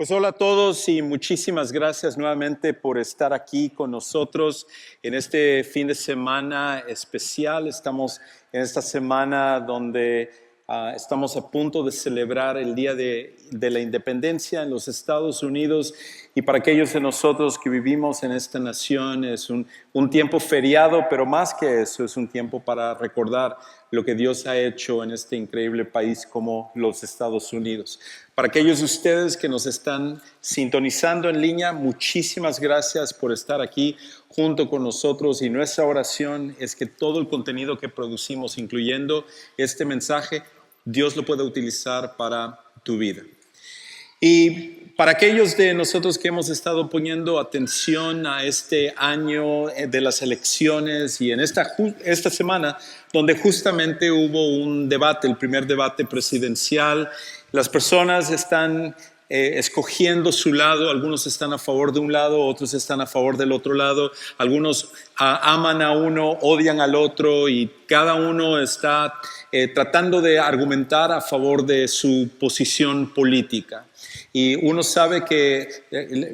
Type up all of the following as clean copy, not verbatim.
Pues hola a todos y muchísimas gracias nuevamente por estar aquí con nosotros en este fin de semana especial. Estamos en esta semana donde estamos a punto de celebrar el Día de la Independencia en los Estados Unidos, y para aquellos de nosotros que vivimos en esta nación es un tiempo feriado, pero más que eso es un tiempo para recordar lo que Dios ha hecho en este increíble país como los Estados Unidos. Para aquellos de ustedes que nos están sintonizando en línea, muchísimas gracias por estar aquí junto con nosotros, y nuestra oración es que todo el contenido que producimos, incluyendo este mensaje, Dios lo pueda utilizar para tu vida. Y para aquellos de nosotros que hemos estado poniendo atención a este año de las elecciones y en esta semana donde justamente hubo un debate, el primer debate presidencial, las personas están escogiendo su lado. Algunos están a favor de un lado, otros están a favor del otro lado. Algunos aman a uno, odian al otro, y cada uno está tratando de argumentar a favor de su posición política. Y uno sabe que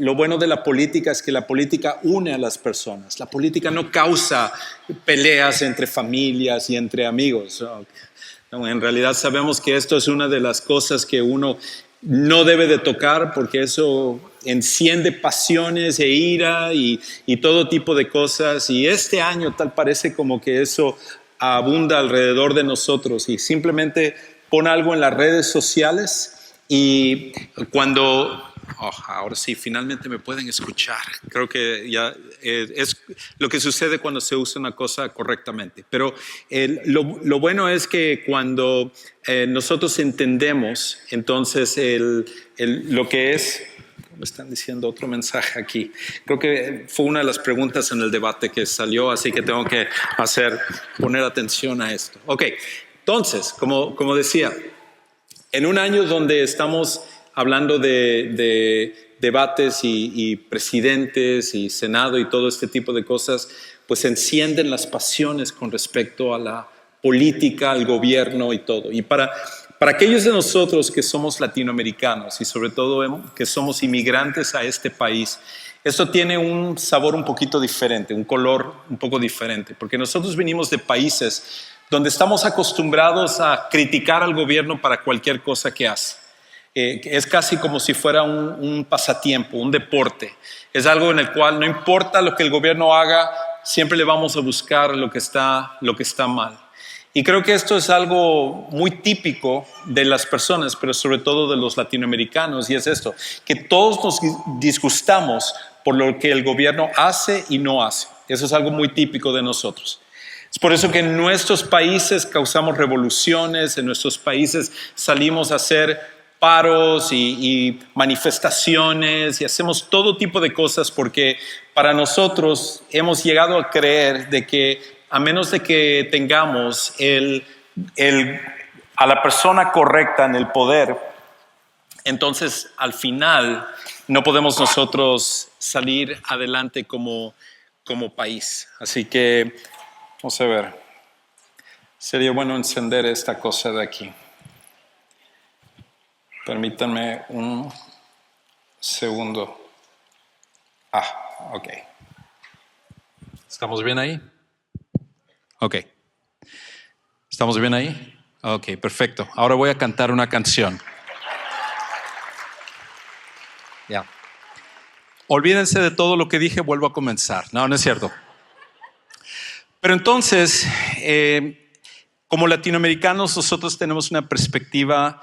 lo bueno de la política es que la política une a las personas. La política no causa peleas entre familias y entre amigos. No, en realidad sabemos que esto es una de las cosas que uno no debe de tocar, porque eso enciende pasiones e ira y todo tipo de cosas. Y este año tal parece como que eso abunda alrededor de nosotros, y simplemente pon algo en las redes sociales y cuando... ahora sí, finalmente me pueden escuchar. Creo que ya es lo que sucede cuando se usa una cosa correctamente. Pero lo bueno es que cuando nosotros entendemos, entonces lo que es... Me están diciendo otro mensaje aquí. Creo que fue una de las preguntas en el debate que salió, así que tengo que poner atención a esto. Ok, entonces, como decía, en un año donde estamos hablando de debates y presidentes y Senado y todo este tipo de cosas, pues se encienden las pasiones con respecto a la política, al gobierno y todo. Y para aquellos de nosotros que somos latinoamericanos y sobre todo que somos inmigrantes a este país, esto tiene un sabor un poquito diferente, un color un poco diferente, porque nosotros venimos de países donde estamos acostumbrados a criticar al gobierno para cualquier cosa que hace. Es casi como si fuera un pasatiempo, un deporte. Es algo en el cual no importa lo que el gobierno haga, siempre le vamos a buscar lo que está mal. Y creo que esto es algo muy típico de las personas, pero sobre todo de los latinoamericanos, y es esto, que todos nos disgustamos por lo que el gobierno hace y no hace. Eso es algo muy típico de nosotros. Es por eso que en nuestros países causamos revoluciones, en nuestros países salimos a hacer paros y manifestaciones y hacemos todo tipo de cosas, porque para nosotros hemos llegado a creer de que a menos de que tengamos a la persona correcta en el poder, entonces al final no podemos nosotros salir adelante como país. Así que vamos a ver, sería bueno encender esta cosa de aquí. Permítanme un segundo. Ok. ¿Estamos bien ahí? Ok. ¿Estamos bien ahí? Ok, perfecto. Ahora voy a cantar una canción. Ya. Olvídense de todo lo que dije, vuelvo a comenzar. No es cierto. Pero entonces, Como latinoamericanos, nosotros tenemos una perspectiva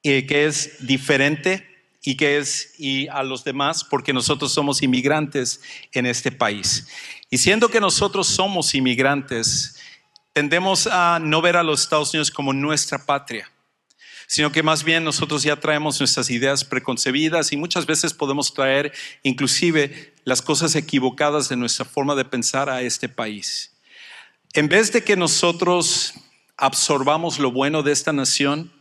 que es diferente y a los demás, porque nosotros somos inmigrantes en este país. Y siendo que nosotros somos inmigrantes, tendemos a no ver a los Estados Unidos como nuestra patria, sino que más bien nosotros ya traemos nuestras ideas preconcebidas y muchas veces podemos traer inclusive las cosas equivocadas de nuestra forma de pensar a este país. En vez de que nosotros absorbamos lo bueno de esta nación,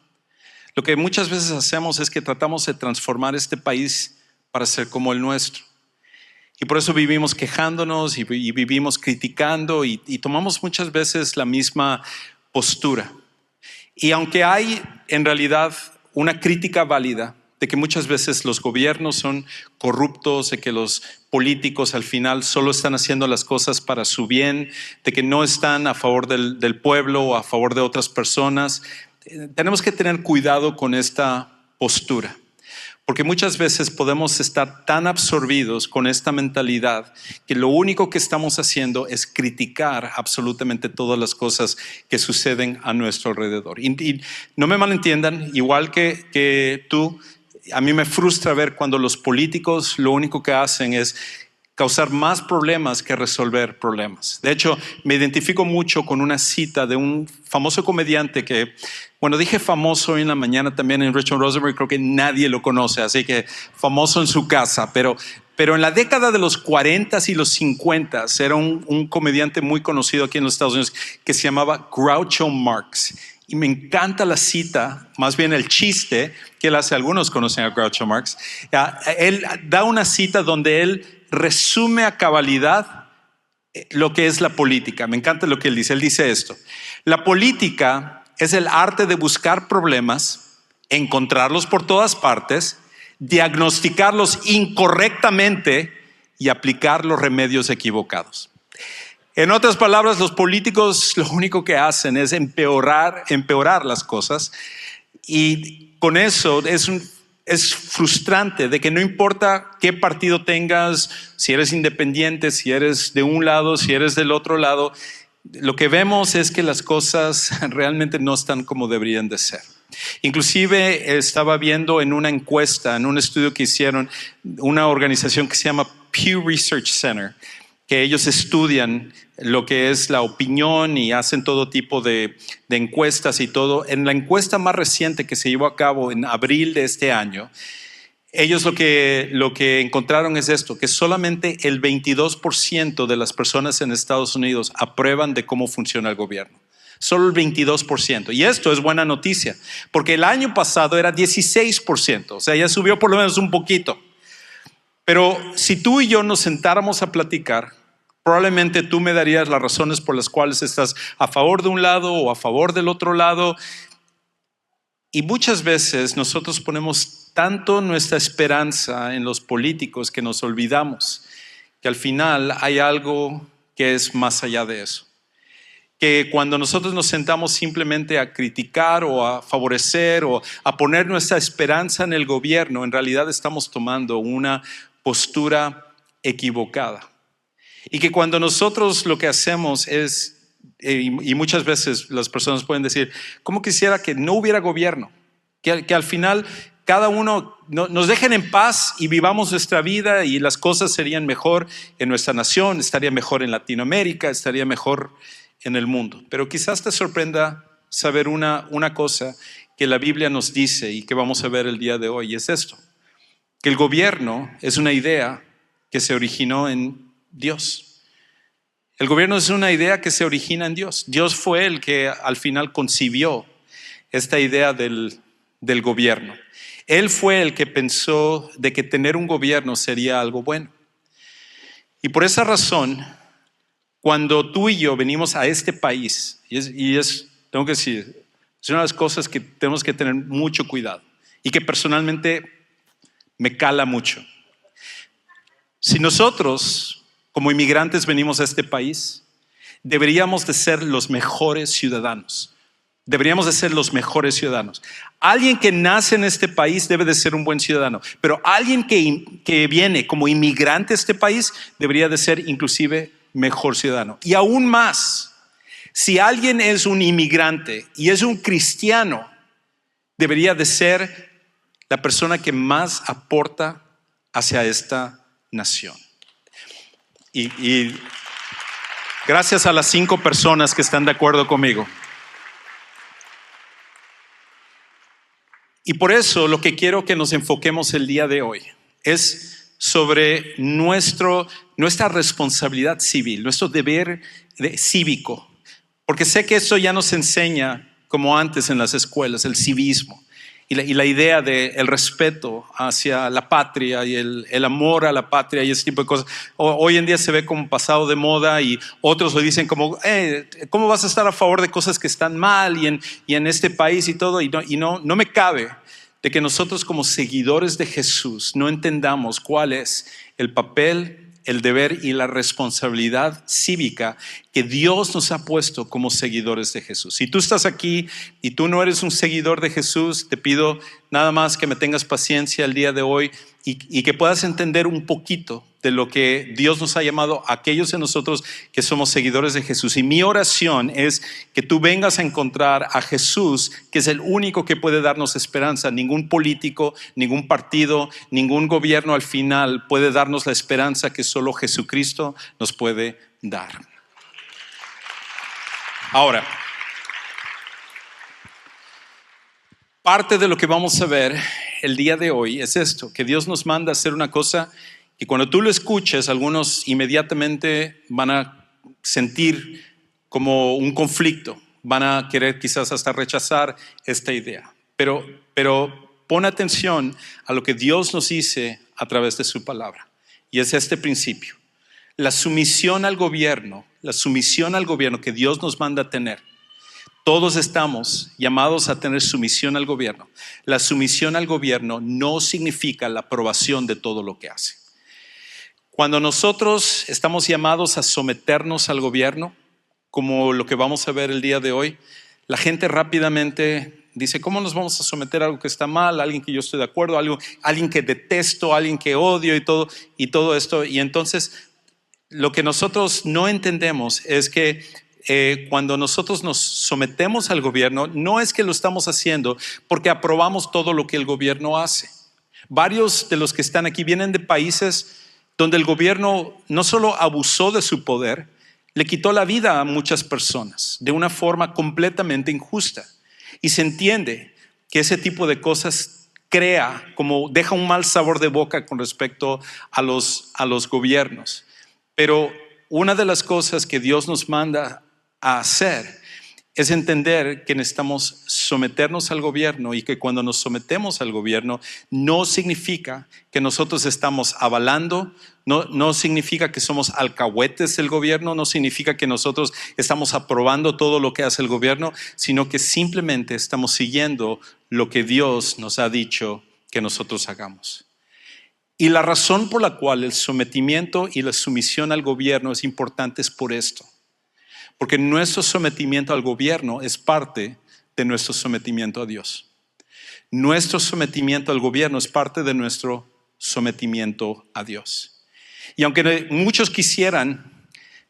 lo que muchas veces hacemos es que tratamos de transformar este país para ser como el nuestro. Y por eso vivimos quejándonos y vivimos criticando y tomamos muchas veces la misma postura. Y aunque hay en realidad una crítica válida de que muchas veces los gobiernos son corruptos, de que los políticos al final solo están haciendo las cosas para su bien, de que no están a favor del pueblo o a favor de otras personas, tenemos que tener cuidado con esta postura. Porque muchas veces podemos estar tan absorbidos con esta mentalidad que lo único que estamos haciendo es criticar absolutamente todas las cosas que suceden a nuestro alrededor. Y no me malentiendan, igual que tú, a mí me frustra ver cuando los políticos lo único que hacen es causar más problemas que resolver problemas. De hecho, me identifico mucho con una cita de un famoso comediante que, bueno, dije famoso hoy en la mañana también en Richmond Rosenberg, creo que nadie lo conoce, así que famoso en su casa, pero en la década de los 40s y los 50s era un comediante muy conocido aquí en los Estados Unidos que se llamaba Groucho Marx. Y me encanta la cita, más bien el chiste que él hace. Algunos conocen a Groucho Marx. Él da una cita donde él resume a cabalidad lo que es la política. Me encanta lo que él dice. Él dice esto: la política es el arte de buscar problemas, encontrarlos por todas partes, diagnosticarlos incorrectamente y aplicar los remedios equivocados. En otras palabras, los políticos lo único que hacen es empeorar las cosas, y con eso es frustrante de que no importa qué partido tengas, si eres independiente, si eres de un lado, si eres del otro lado, lo que vemos es que las cosas realmente no están como deberían de ser. Inclusive estaba viendo en una encuesta, en un estudio que hicieron una organización que se llama Pew Research Center, que ellos estudian lo que es la opinión y hacen todo tipo de encuestas y todo. En la encuesta más reciente que se llevó a cabo en abril de este año, ellos lo que encontraron es esto, que solamente el 22% de las personas en Estados Unidos aprueban de cómo funciona el gobierno. Solo el 22%. Y esto es buena noticia, porque el año pasado era 16%, o sea, ya subió por lo menos un poquito. Pero si tú y yo nos sentáramos a platicar, probablemente tú me darías las razones por las cuales estás a favor de un lado o a favor del otro lado. Y muchas veces nosotros ponemos tanto nuestra esperanza en los políticos que nos olvidamos que al final hay algo que es más allá de eso. Que cuando nosotros nos sentamos simplemente a criticar o a favorecer o a poner nuestra esperanza en el gobierno, en realidad estamos tomando una postura equivocada. Y que cuando nosotros lo que hacemos es, y muchas veces las personas pueden decir, ¿cómo quisiera que no hubiera gobierno? Que al final cada uno nos dejen en paz y vivamos nuestra vida y las cosas serían mejor en nuestra nación, estaría mejor en Latinoamérica, estaría mejor en el mundo. Pero quizás te sorprenda saber una cosa que la Biblia nos dice y que vamos a ver el día de hoy, y es esto: que el gobierno es una idea que se originó en Dios. El gobierno es una idea que se origina en Dios. Dios fue el que al final concibió esta idea del gobierno. Él fue el que pensó de que tener un gobierno sería algo bueno. Y por esa razón, cuando tú y yo venimos a este país, tengo que decir, es una de las cosas que tenemos que tener mucho cuidado y que personalmente me cala mucho. Si nosotros como inmigrantes venimos a este país, deberíamos de ser los mejores ciudadanos. Deberíamos de ser los mejores ciudadanos. Alguien que nace en este país debe de ser un buen ciudadano, pero alguien que viene como inmigrante a este país debería de ser inclusive mejor ciudadano. Y aún más, Si alguien es un inmigrante y es un cristiano, debería de ser la persona que más aporta hacia esta nación. Y gracias a las 5 personas que están de acuerdo conmigo. Y por eso lo que quiero que nos enfoquemos el día de hoy es sobre nuestra responsabilidad civil, nuestro deber cívico. Porque sé que esto ya nos enseña, como antes en las escuelas, el civismo y la idea del respeto hacia la patria y el amor a la patria y ese tipo de cosas. Hoy en día se ve como pasado de moda y otros lo dicen como, ¿cómo vas a estar a favor de cosas que están mal y en este país y todo? Y no me cabe de que nosotros como seguidores de Jesús no entendamos cuál es el papel, el deber y la responsabilidad cívica que Dios nos ha puesto como seguidores de Jesús. Si tú estás aquí y tú no eres un seguidor de Jesús, te pido nada más que me tengas paciencia el día de hoy y que puedas entender un poquito de lo que Dios nos ha llamado a aquellos de nosotros que somos seguidores de Jesús. Y mi oración es que tú vengas a encontrar a Jesús, que es el único que puede darnos esperanza. Ningún político, ningún partido, ningún gobierno al final puede darnos la esperanza que solo Jesucristo nos puede dar. Ahora, parte de lo que vamos a ver el día de hoy es esto, que Dios nos manda a hacer una cosa que cuando tú lo escuches, algunos inmediatamente van a sentir como un conflicto, van a querer quizás hasta rechazar esta idea. Pero pon atención a lo que Dios nos dice a través de su palabra. Y es este principio. La sumisión al gobierno que Dios nos manda a tener. Todos estamos llamados a tener sumisión al gobierno. La sumisión al gobierno no significa la aprobación de todo lo que hace. Cuando nosotros estamos llamados a someternos al gobierno, como lo que vamos a ver el día de hoy, la gente rápidamente dice, ¿cómo nos vamos a someter a algo que está mal? Alguien que yo estoy de acuerdo, alguien que detesto, alguien que odio y todo esto. Y entonces lo que nosotros no entendemos es que cuando nosotros nos sometemos al gobierno, no es que lo estamos haciendo porque aprobamos todo lo que el gobierno hace. Varios de los que están aquí vienen de países donde el gobierno no solo abusó de su poder, le quitó la vida a muchas personas de una forma completamente injusta. Y se entiende que ese tipo de cosas deja un mal sabor de boca con respecto a los gobiernos. Pero una de las cosas que Dios nos manda a hacer es entender que necesitamos someternos al gobierno y que cuando nos sometemos al gobierno no significa que nosotros estamos avalando, no significa que somos alcahuetes del gobierno, no significa que nosotros estamos aprobando todo lo que hace el gobierno, sino que simplemente estamos siguiendo lo que Dios nos ha dicho que nosotros hagamos. Y la razón por la cual el sometimiento y la sumisión al gobierno es importante es por esto. Porque nuestro sometimiento al gobierno es parte de nuestro sometimiento a Dios. Nuestro sometimiento al gobierno es parte de nuestro sometimiento a Dios. Y aunque muchos quisieran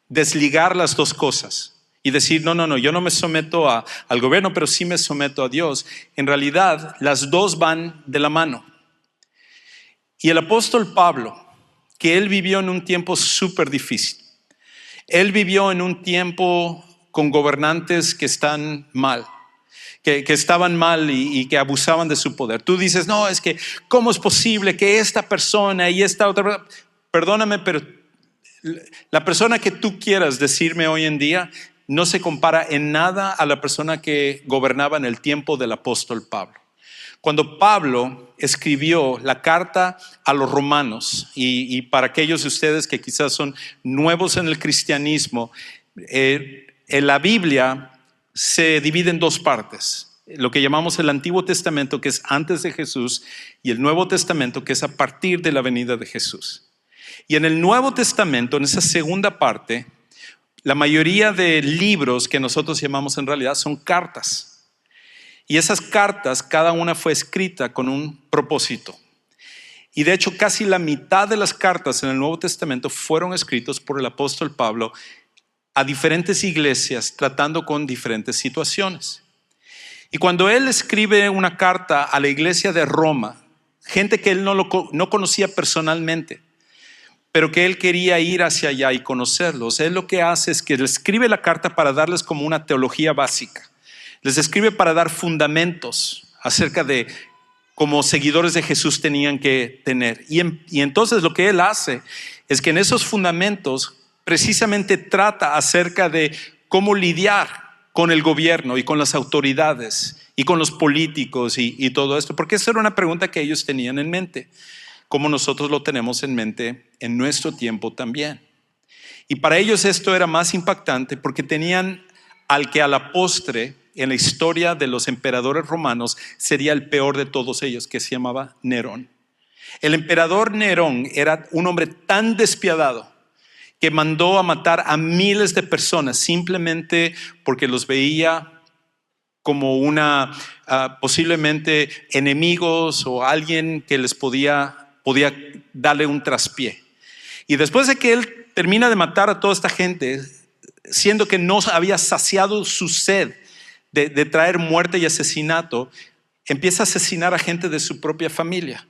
desligar las dos cosas y decir, no, yo no me someto al gobierno, pero sí me someto a Dios, en realidad las dos van de la mano. Y el apóstol Pablo, que él vivió en un tiempo súper difícil. Él vivió en un tiempo con gobernantes que están mal, que estaban mal y que abusaban de su poder. Tú dices, no, es que ¿cómo es posible que esta persona y esta otra? Perdóname, pero la persona que tú quieras decirme hoy en día no se compara en nada a la persona que gobernaba en el tiempo del apóstol Pablo. Cuando Pablo escribió la carta a los romanos, y para aquellos de ustedes que quizás son nuevos en el cristianismo, en la Biblia se divide en dos partes. Lo que llamamos el Antiguo Testamento, que es antes de Jesús, y el Nuevo Testamento, que es a partir de la venida de Jesús. Y en el Nuevo Testamento, en esa segunda parte, la mayoría de libros que nosotros llamamos en realidad son cartas. Y esas cartas, cada una fue escrita con un propósito. Y de hecho, casi la mitad de las cartas en el Nuevo Testamento fueron escritas por el apóstol Pablo a diferentes iglesias tratando con diferentes situaciones. Y cuando él escribe una carta a la iglesia de Roma, gente que él no conocía personalmente, pero que él quería ir hacia allá y conocerlos, él lo que hace es que le escribe la carta para darles como una teología básica. Les escribe para dar fundamentos acerca de cómo seguidores de Jesús tenían que tener. Y entonces lo que él hace es que en esos fundamentos precisamente trata acerca de cómo lidiar con el gobierno y con las autoridades y con los políticos y todo esto, porque esa era una pregunta que ellos tenían en mente, como nosotros lo tenemos en mente en nuestro tiempo también. Y para ellos esto era más impactante porque tenían al que a la postre en la historia de los emperadores romanos sería el peor de todos ellos, que se llamaba Nerón. El emperador Nerón era un hombre tan despiadado que mandó a matar a miles de personas simplemente porque los veía como posiblemente enemigos o alguien que les podía darle un traspié. Y después de que él termina de matar a toda esta gente, siendo que no había saciado su sed de traer muerte y asesinato, empieza a asesinar a gente de su propia familia.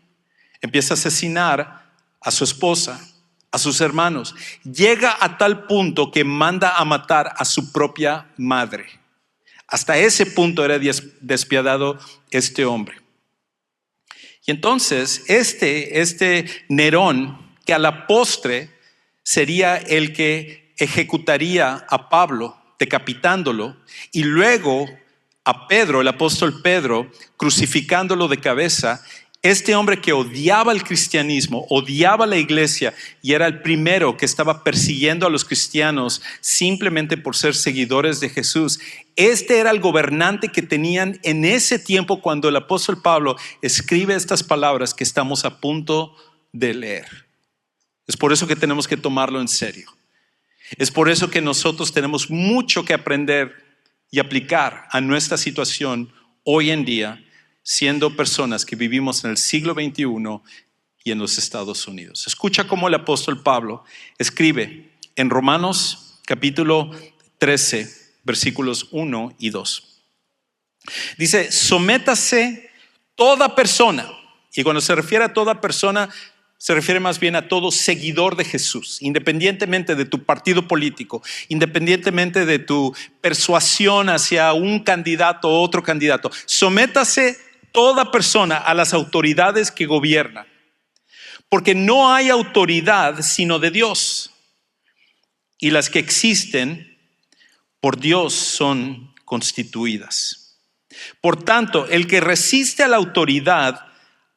Empieza a asesinar a su esposa, a sus hermanos. Llega a tal punto que manda a matar a su propia madre. Hasta ese punto era despiadado este hombre. Y entonces este Nerón, que a la postre sería el que ejecutaría a Pablo, decapitándolo, y luego a Pedro, el apóstol Pedro, crucificándolo de cabeza. Este hombre que odiaba el cristianismo, odiaba la iglesia y era el primero que estaba persiguiendo a los cristianos simplemente por ser seguidores de Jesús. Este era el gobernante que tenían en ese tiempo cuando el apóstol Pablo escribe estas palabras que estamos a punto de leer. Es por eso que tenemos que tomarlo en serio. Es por eso que nosotros tenemos mucho que aprender y aplicar a nuestra situación hoy en día, siendo personas que vivimos en el siglo XXI y en los Estados Unidos. Escucha cómo el apóstol Pablo escribe en Romanos capítulo 13, versículos 1 y 2. Dice, sométase toda persona. Y cuando se refiere a toda persona, se refiere más bien a todo seguidor de Jesús, independientemente de tu partido político, independientemente de tu persuasión hacia un candidato o otro candidato. Sométase toda persona a las autoridades que gobiernan, porque no hay autoridad sino de Dios, y las que existen por Dios son constituidas. Por tanto, el que resiste a la autoridad,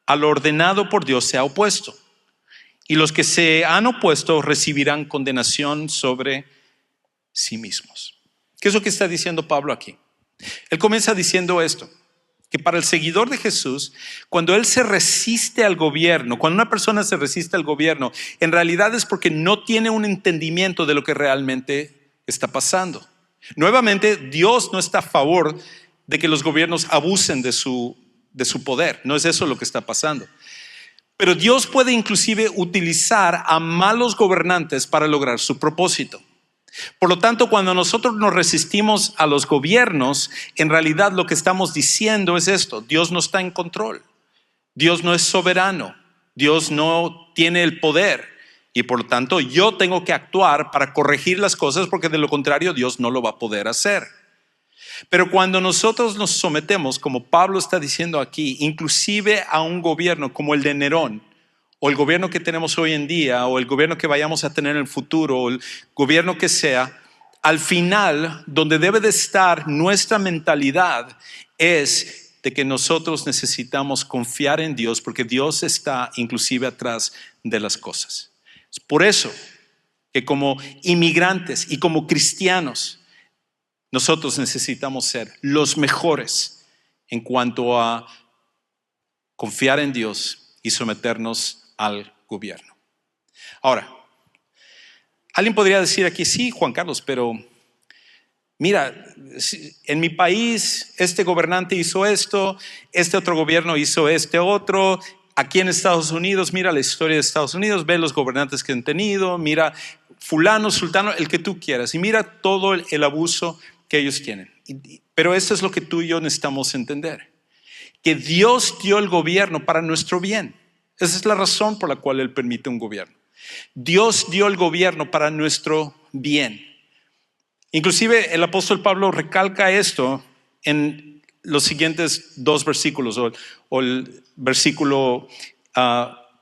a lo ordenado por Dios, se ha opuesto, y los que se han opuesto recibirán condenación sobre sí mismos. ¿Qué es lo que está diciendo Pablo aquí? Él comienza diciendo esto, que para el seguidor de Jesús, cuando él se resiste al gobierno, cuando una persona se resiste al gobierno, en realidad es porque no tiene un entendimiento de lo que realmente está pasando. Nuevamente, Dios no está a favor de que los gobiernos abusen de su poder. No es eso lo que está pasando. Pero Dios puede inclusive utilizar a malos gobernantes para lograr su propósito. Por lo tanto, cuando nosotros nos resistimos a los gobiernos, en realidad lo que estamos diciendo es esto: Dios no está en control, Dios no es soberano, Dios no tiene el poder, y por lo tanto yo tengo que actuar para corregir las cosas, porque de lo contrario Dios no lo va a poder hacer. Pero cuando nosotros nos sometemos, como Pablo está diciendo aquí, inclusive a un gobierno como el de Nerón, o el gobierno que tenemos hoy en día, o el gobierno que vayamos a tener en el futuro, o el gobierno que sea, al final, donde debe de estar nuestra mentalidad es de que nosotros necesitamos confiar en Dios, porque Dios está inclusive atrás de las cosas. Es por eso que como inmigrantes y como cristianos, nosotros necesitamos ser los mejores en cuanto a confiar en Dios y someternos al gobierno. Ahora, alguien podría decir aquí, sí, Juan Carlos, pero mira, en mi país este gobernante hizo esto, este otro gobierno hizo este otro. Aquí en Estados Unidos, mira la historia de Estados Unidos, ve los gobernantes que han tenido, mira fulano, sultano, el que tú quieras, y mira todo el abuso que ellos tienen. Pero eso es lo que tú y yo necesitamos entender, que Dios dio el gobierno para nuestro bien. Esa es la razón por la cual Él permite un gobierno. Dios dio el gobierno para nuestro bien. Inclusive el apóstol Pablo recalca esto en los siguientes 2 versículos, o el versículo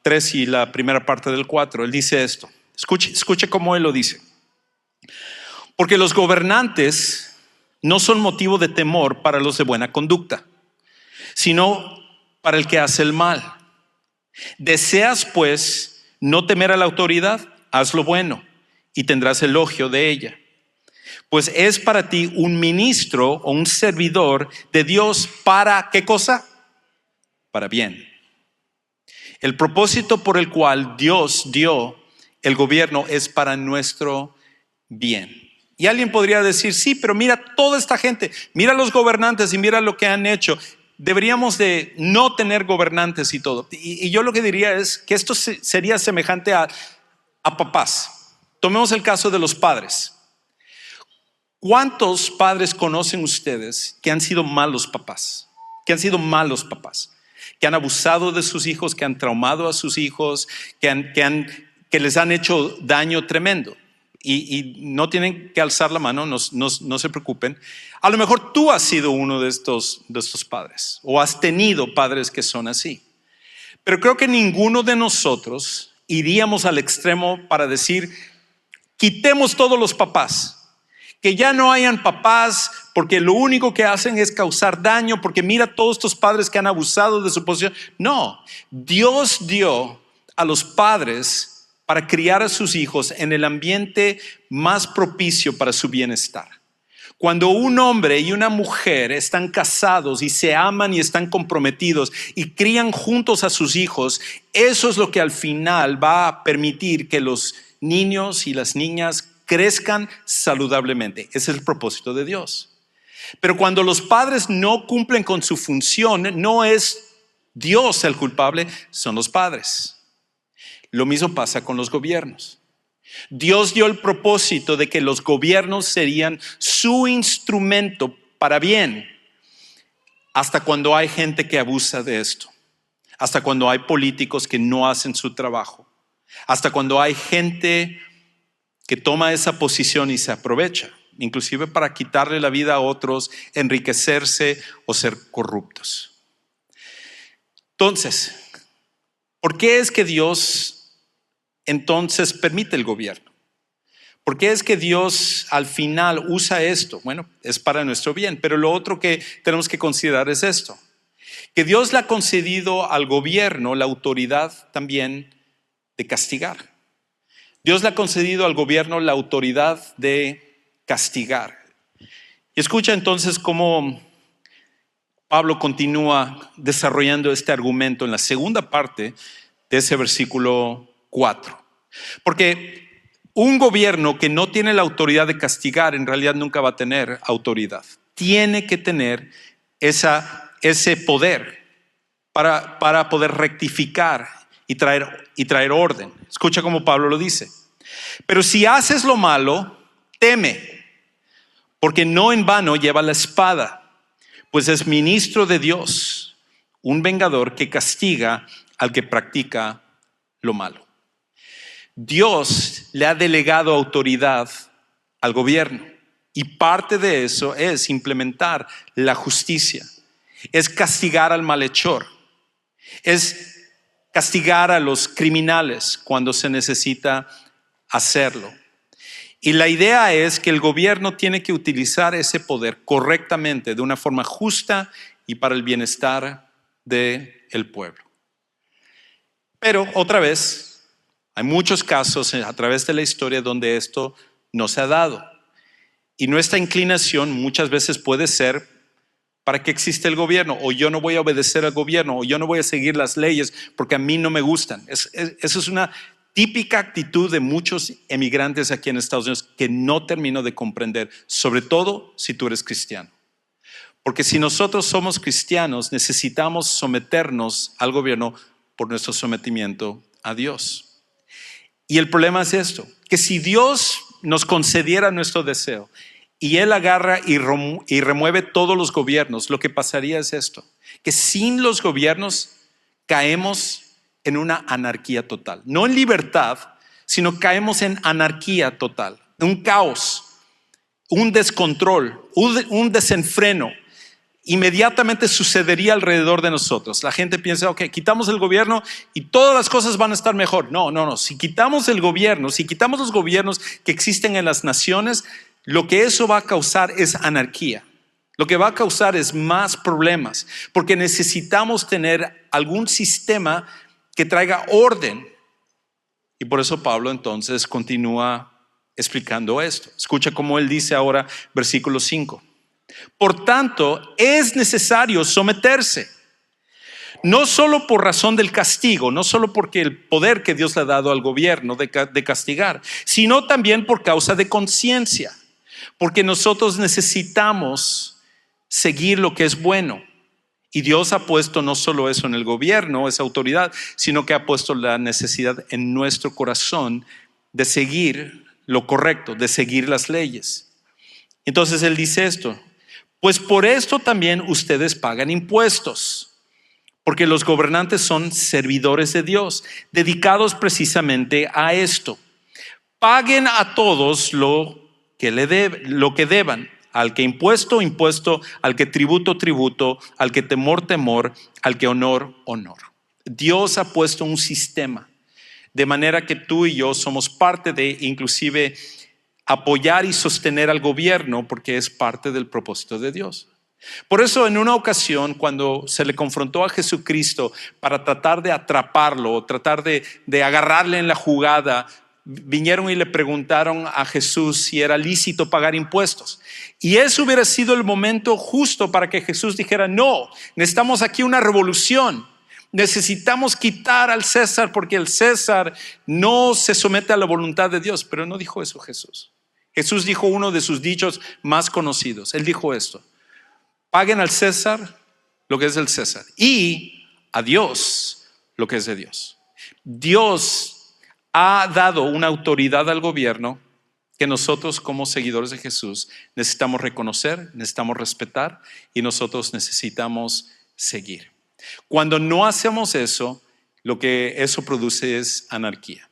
3 y la primera parte del 4. Él dice esto. Escuche cómo él lo dice. Porque los gobernantes no son motivo de temor para los de buena conducta, sino para el que hace el mal. Deseas, pues, no temer a la autoridad, haz lo bueno y tendrás elogio de ella. Pues es para ti un ministro o un servidor de Dios para, ¿qué cosa? Para bien. El propósito por el cual Dios dio el gobierno es para nuestro bien. Y alguien podría decir, sí, pero mira toda esta gente, mira los gobernantes y mira lo que han hecho. Deberíamos de no tener gobernantes y todo. Y yo lo que diría es que esto sería semejante a papás. Tomemos el caso de los padres. ¿Cuántos padres conocen ustedes que han sido malos papás? Que han sido malos papás, que han abusado de sus hijos, que han traumado a sus hijos, que les han hecho daño tremendo. Y no tienen que alzar la mano, no se preocupen. A lo mejor tú has sido uno de estos padres, o has tenido padres que son así. Pero creo que ninguno de nosotros iríamos al extremo para decir, quitemos todos los papás, que ya no hayan papás, porque lo único que hacen es causar daño, porque mira todos estos padres que han abusado de su posición. No, Dios dio a los padres para criar a sus hijos en el ambiente más propicio para su bienestar. Cuando un hombre y una mujer están casados y se aman y están comprometidos y crían juntos a sus hijos, eso es lo que al final va a permitir que los niños y las niñas crezcan saludablemente. Ese es el propósito de Dios. Pero cuando los padres no cumplen con su función, no es Dios el culpable, son los padres. Lo mismo pasa con los gobiernos. Dios dio el propósito de que los gobiernos serían su instrumento para bien, hasta cuando hay gente que abusa de esto, hasta cuando hay políticos que no hacen su trabajo, hasta cuando hay gente que toma esa posición y se aprovecha, inclusive para quitarle la vida a otros, enriquecerse o ser corruptos. Entonces, ¿por qué es que Dios entonces permite el gobierno? ¿Por qué es que Dios al final usa esto? Bueno, es para nuestro bien, pero lo otro que tenemos que considerar es esto, que Dios le ha concedido al gobierno la autoridad también de castigar. Dios le ha concedido al gobierno la autoridad de castigar. Y escucha entonces cómo Pablo continúa desarrollando este argumento en la segunda parte de ese versículo 4. Porque un gobierno que no tiene la autoridad de castigar en realidad nunca va a tener autoridad. Tiene que tener ese poder para poder rectificar y traer orden. Escucha cómo Pablo lo dice. Pero si haces lo malo, teme, porque no en vano lleva la espada, pues es ministro de Dios, un vengador que castiga al que practica lo malo. Dios le ha delegado autoridad al gobierno y parte de eso es implementar la justicia, es castigar al malhechor, es castigar a los criminales cuando se necesita hacerlo. Y la idea es que el gobierno tiene que utilizar ese poder correctamente, de una forma justa y para el bienestar del pueblo. Pero otra vez, hay muchos casos a través de la historia donde esto no se ha dado. Y nuestra inclinación muchas veces puede ser: ¿para qué existe el gobierno? O yo no voy a obedecer al gobierno, o yo no voy a seguir las leyes porque a mí no me gustan. Eso es una típica actitud de muchos emigrantes aquí en Estados Unidos que no termino de comprender, sobre todo si tú eres cristiano. Porque si nosotros somos cristianos, necesitamos someternos al gobierno por nuestro sometimiento a Dios. Y el problema es esto, que si Dios nos concediera nuestro deseo y Él agarra y remueve todos los gobiernos, lo que pasaría es esto, que sin los gobiernos caemos en una anarquía total. No en libertad, sino caemos en anarquía total, un caos, un descontrol, un desenfreno. Inmediatamente sucedería alrededor de nosotros. La gente piensa, ok, quitamos el gobierno y todas las cosas van a estar mejor. No. Si quitamos el gobierno, si quitamos los gobiernos que existen en las naciones, lo que eso va a causar es anarquía. Lo que va a causar es más problemas, porque necesitamos tener algún sistema que traiga orden. Y por eso Pablo entonces continúa explicando esto. Escucha cómo él dice ahora, versículo 5. Por tanto, es necesario someterse, no solo por razón del castigo, no solo porque el poder que Dios le ha dado al gobierno de castigar, sino también por causa de conciencia, porque nosotros necesitamos seguir lo que es bueno. Y Dios ha puesto no solo eso en el gobierno, esa autoridad, sino que ha puesto la necesidad en nuestro corazón de seguir lo correcto, de seguir las leyes. Entonces él dice esto. Pues por esto también ustedes pagan impuestos, porque los gobernantes son servidores de Dios, dedicados precisamente a esto. Paguen a todos lo que deban, al que impuesto, al que tributo, al que temor, al que honor. Dios ha puesto un sistema, de manera que tú y yo somos parte de, inclusive, apoyar y sostener al gobierno, porque es parte del propósito de Dios. Por eso en una ocasión, cuando se le confrontó a Jesucristo para tratar de atraparlo, tratar de agarrarle en la jugada, vinieron y le preguntaron a Jesús si era lícito pagar impuestos. Y ese hubiera sido el momento justo para que Jesús dijera, no, necesitamos aquí una revolución. Necesitamos quitar al César porque el César no se somete a la voluntad de Dios. Pero no dijo eso Jesús. Jesús dijo uno de sus dichos más conocidos. Él dijo esto: paguen al César lo que es del César y a Dios lo que es de Dios. Dios ha dado una autoridad al gobierno que nosotros como seguidores de Jesús necesitamos reconocer, necesitamos respetar y nosotros necesitamos seguir. Cuando no hacemos eso, lo que eso produce es anarquía.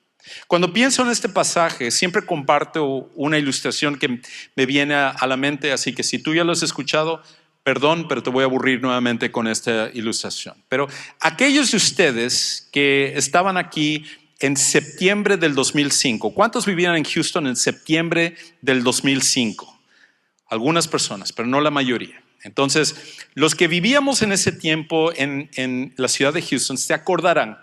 Cuando pienso en este pasaje, siempre comparto una ilustración que me viene a la mente, así que si tú ya lo has escuchado, perdón, pero te voy a aburrir nuevamente con esta ilustración. Pero aquellos de ustedes que estaban aquí en septiembre del 2005, ¿cuántos vivían en Houston en septiembre del 2005? Algunas personas, pero no la mayoría. Entonces, los que vivíamos en ese tiempo en la ciudad de Houston se acordarán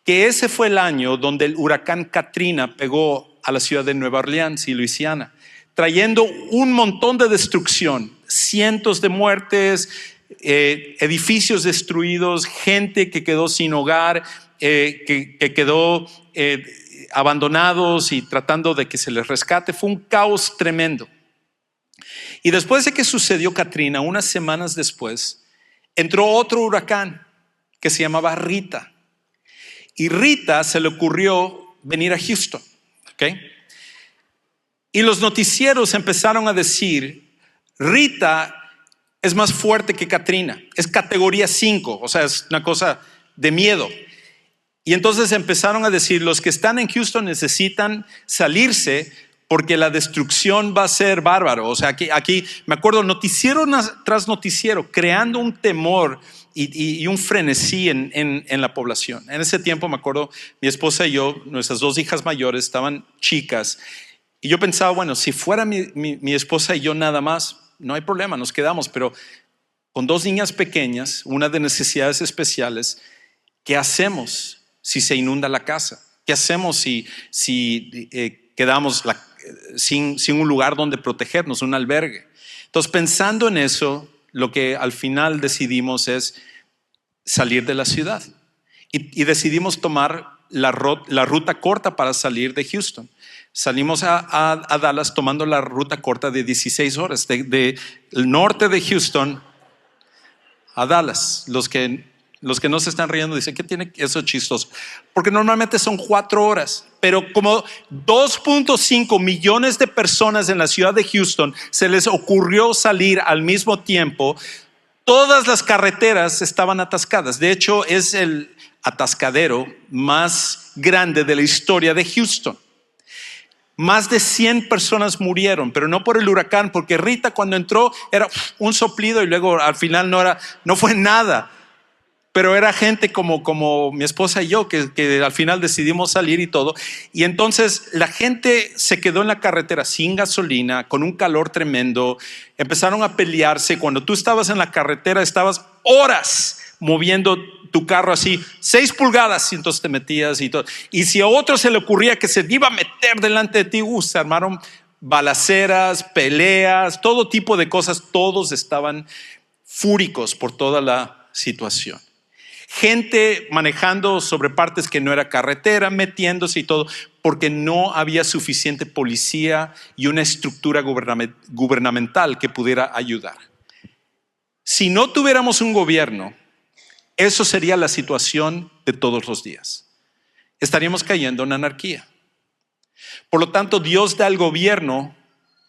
que ese fue el año donde el huracán Katrina pegó a la ciudad de Nueva Orleans y Luisiana, trayendo un montón de destrucción, cientos de muertes, edificios destruidos, gente que quedó sin hogar, que quedó abandonados y tratando de que se les rescate. Fue un caos tremendo. Y después de que sucedió Katrina, unas semanas después, entró otro huracán que se llamaba Rita. Y Rita se le ocurrió venir a Houston, ¿ok? Y los noticieros empezaron a decir, Rita es más fuerte que Katrina, es categoría 5, o sea, es una cosa de miedo. Y entonces empezaron a decir, los que están en Houston necesitan salirse porque la destrucción va a ser bárbaro. O sea, aquí me acuerdo, noticiero tras noticiero, creando un temor y un frenesí en la población. En ese tiempo me acuerdo, mi esposa y yo, nuestras dos hijas mayores estaban chicas. Y yo pensaba, bueno, si fuera mi esposa y yo nada más, no hay problema, nos quedamos. Pero con dos niñas pequeñas, una de necesidades especiales, ¿qué hacemos si se inunda la casa? ¿Qué hacemos si quedamos sin un lugar donde protegernos, un albergue? Entonces, pensando en eso, lo que al final decidimos es salir de la ciudad y decidimos tomar la ruta corta para salir de Houston. Salimos a Dallas tomando la ruta corta de 16 horas, del norte de Houston a Dallas. Los que Los que no se están riendo dicen, ¿qué tiene eso chistoso? Porque normalmente son 4 horas, pero como 2.5 millones de personas en la ciudad de Houston se les ocurrió salir al mismo tiempo, todas las carreteras estaban atascadas. De hecho, es el atascadero más grande de la historia de Houston. Más de 100 personas murieron, pero no por el huracán, porque Rita cuando entró era un soplido y luego al final no fue nada. Pero era gente como mi esposa y yo, que al final decidimos salir y todo. Y entonces la gente se quedó en la carretera sin gasolina, con un calor tremendo. Empezaron a pelearse. Cuando tú estabas en la carretera, estabas horas moviendo tu carro así, 6 pulgadas, y entonces te metías y todo. Y si a otro se le ocurría que se iba a meter delante de ti, se armaron balaceras, peleas, todo tipo de cosas. Todos estaban fúricos por toda la situación. Gente manejando sobre partes que no era carretera, metiéndose y todo, porque no había suficiente policía y una estructura gubernamental que pudiera ayudar. Si no tuviéramos un gobierno, eso sería la situación de todos los días. Estaríamos cayendo en anarquía. Por lo tanto, Dios da el gobierno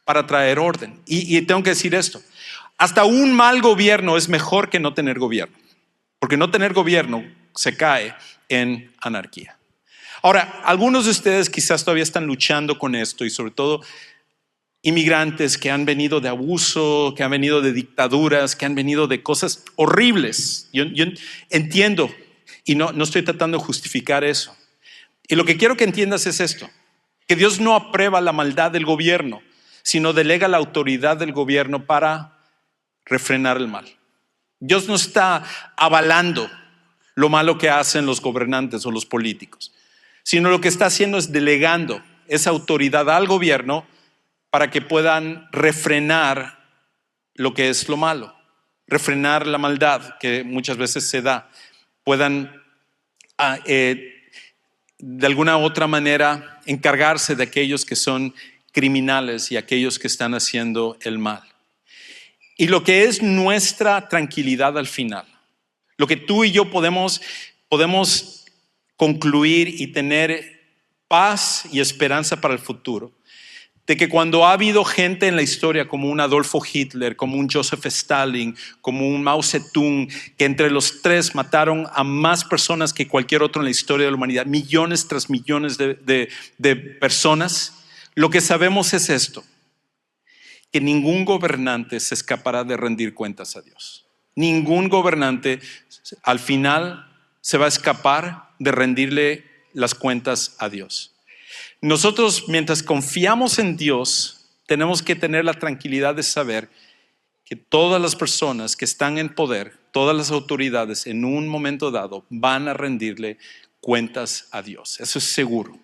para traer orden. Y tengo que decir esto, hasta un mal gobierno es mejor que no tener gobierno. Porque no tener gobierno se cae en anarquía. Ahora, algunos de ustedes quizás todavía están luchando con esto y sobre todo inmigrantes que han venido de abuso, que han venido de dictaduras, que han venido de cosas horribles. Yo entiendo y no estoy tratando de justificar eso. Y lo que quiero que entiendas es esto, que Dios no aprueba la maldad del gobierno, sino delega la autoridad del gobierno para refrenar el mal. Dios no está avalando lo malo que hacen los gobernantes o los políticos, sino lo que está haciendo es delegando esa autoridad al gobierno para que puedan refrenar lo que es lo malo, refrenar la maldad que muchas veces se da, puedan de alguna u otra manera encargarse de aquellos que son criminales y aquellos que están haciendo el mal. Y lo que es nuestra tranquilidad al final, lo que tú y yo podemos concluir y tener paz y esperanza para el futuro, de que cuando ha habido gente en la historia como un Adolfo Hitler, como un Joseph Stalin, como un Mao Zedong, que entre los 3 mataron a más personas que cualquier otro en la historia de la humanidad, millones tras millones de personas, lo que sabemos es esto, que ningún gobernante se escapará de rendir cuentas a Dios. Ningún gobernante al final se va a escapar de rendirle las cuentas a Dios. Nosotros, mientras confiamos en Dios, tenemos que tener la tranquilidad de saber que todas las personas que están en poder, todas las autoridades en un momento dado van a rendirle cuentas a Dios. Eso es seguro.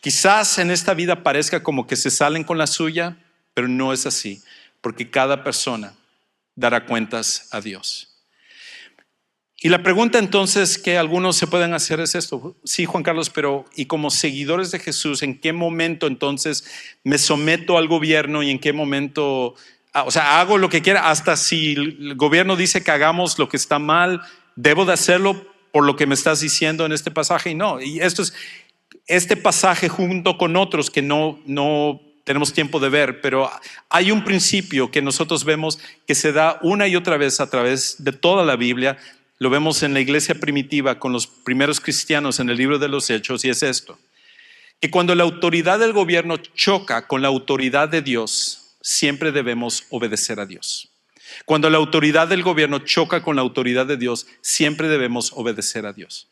Quizás en esta vida parezca como que se salen con la suya, pero no es así, porque cada persona dará cuentas a Dios. Y la pregunta entonces que algunos se pueden hacer es esto. Sí, Juan Carlos, pero y como seguidores de Jesús, ¿en qué momento entonces me someto al gobierno y en qué momento, hago lo que quiera? Hasta si el gobierno dice que hagamos lo que está mal, ¿debo de hacerlo por lo que me estás diciendo en este pasaje? Y no, y esto es este pasaje junto con otros que no tenemos tiempo de ver, pero hay un principio que nosotros vemos que se da una y otra vez a través de toda la Biblia. Lo vemos en la iglesia primitiva con los primeros cristianos en el libro de los Hechos, y es esto, que cuando la autoridad del gobierno choca con la autoridad de Dios, siempre debemos obedecer a Dios. Cuando la autoridad del gobierno choca con la autoridad de Dios, siempre debemos obedecer a Dios.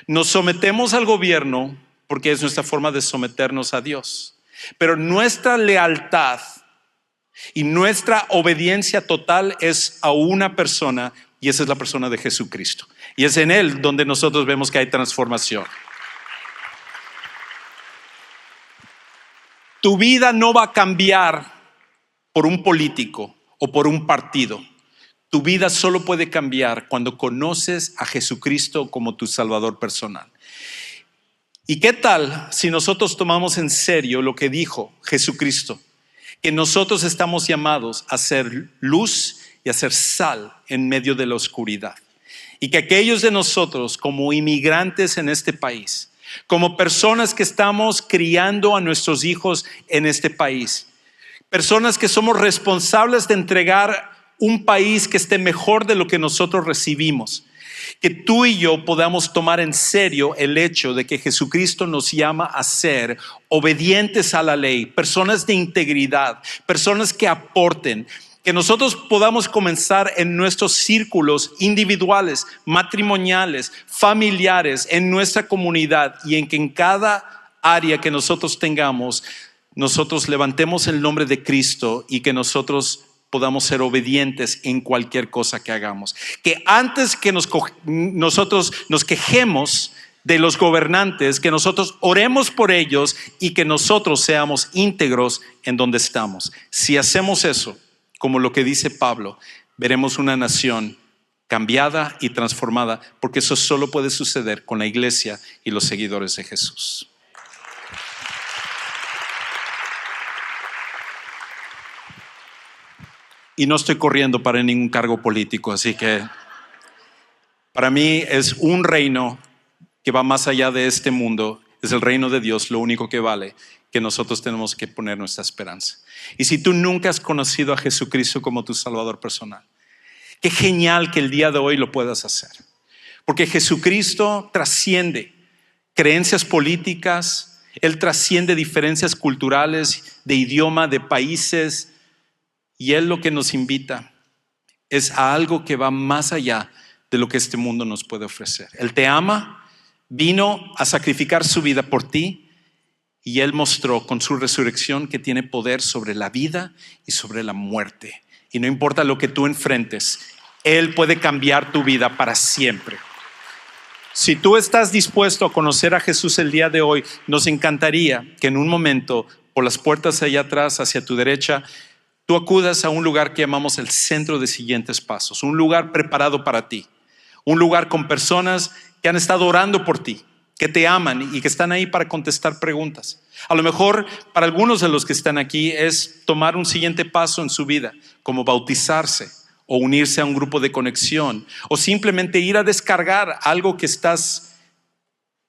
Nos sometemos al gobierno porque es nuestra forma de someternos a Dios. Pero nuestra lealtad y nuestra obediencia total es a una persona, y esa es la persona de Jesucristo. Y es en Él donde nosotros vemos que hay transformación. Tu vida no va a cambiar por un político o por un partido. Tu vida solo puede cambiar cuando conoces a Jesucristo como tu Salvador personal. ¿Y qué tal si nosotros tomamos en serio lo que dijo Jesucristo? Que nosotros estamos llamados a ser luz y a ser sal en medio de la oscuridad. Y que aquellos de nosotros como inmigrantes en este país, como personas que estamos criando a nuestros hijos en este país, personas que somos responsables de entregar un país que esté mejor de lo que nosotros recibimos, que tú y yo podamos tomar en serio el hecho de que Jesucristo nos llama a ser obedientes a la ley, personas de integridad, personas que aporten, que nosotros podamos comenzar en nuestros círculos individuales, matrimoniales, familiares, en nuestra comunidad, y en que en cada área que nosotros tengamos, nosotros levantemos el nombre de Cristo y que nosotros podamos ser obedientes en cualquier cosa que hagamos. Que antes que nosotros nos quejemos de los gobernantes, que nosotros oremos por ellos y que nosotros seamos íntegros en donde estamos. Si hacemos eso, como lo que dice Pablo, veremos una nación cambiada y transformada, porque eso solo puede suceder con la iglesia y los seguidores de Jesús. Y no estoy corriendo para ningún cargo político, así que para mí es un reino que va más allá de este mundo. Es el reino de Dios, lo único que vale, que nosotros tenemos que poner nuestra esperanza. Y si tú nunca has conocido a Jesucristo como tu Salvador personal, qué genial que el día de hoy lo puedas hacer. Porque Jesucristo trasciende creencias políticas, Él trasciende diferencias culturales, de idioma, de países. Y Él lo que nos invita es a algo que va más allá de lo que este mundo nos puede ofrecer. Él te ama, vino a sacrificar su vida por ti, y Él mostró con su resurrección que tiene poder sobre la vida y sobre la muerte. Y no importa lo que tú enfrentes, Él puede cambiar tu vida para siempre. Si tú estás dispuesto a conocer a Jesús el día de hoy, nos encantaría que en un momento, por las puertas allá atrás, hacia tu derecha, tú acudas a un lugar que llamamos el Centro de Siguientes Pasos, un lugar preparado para ti, un lugar con personas que han estado orando por ti, que te aman y que están ahí para contestar preguntas. A lo mejor para algunos de los que están aquí es tomar un siguiente paso en su vida, como bautizarse o unirse a un grupo de conexión, o simplemente ir a descargar algo que estás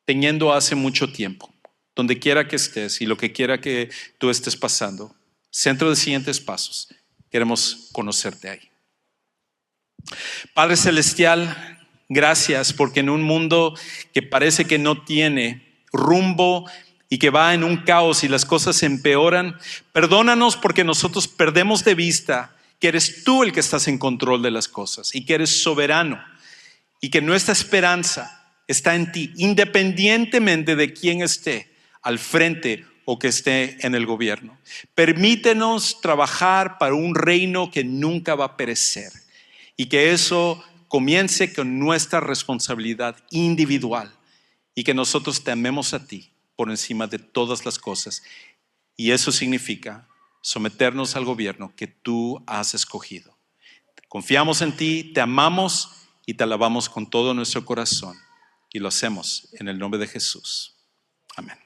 teniendo hace mucho tiempo, donde quiera que estés y lo que quiera que tú estés pasando. Centro de Siguientes Pasos, queremos conocerte ahí. Padre Celestial, gracias porque en un mundo que parece que no tiene rumbo y que va en un caos y las cosas se empeoran, perdónanos porque nosotros perdemos de vista que eres tú el que estás en control de las cosas y que eres soberano, y que nuestra esperanza está en ti, independientemente de quién esté al frente o que esté en el gobierno. Permítenos trabajar para un reino que nunca va a perecer, y que eso comience con nuestra responsabilidad individual, y que nosotros te amemos a ti por encima de todas las cosas. Y eso significa someternos al gobierno que tú has escogido. Confiamos en ti, te amamos y te alabamos con todo nuestro corazón, y lo hacemos en el nombre de Jesús. Amén.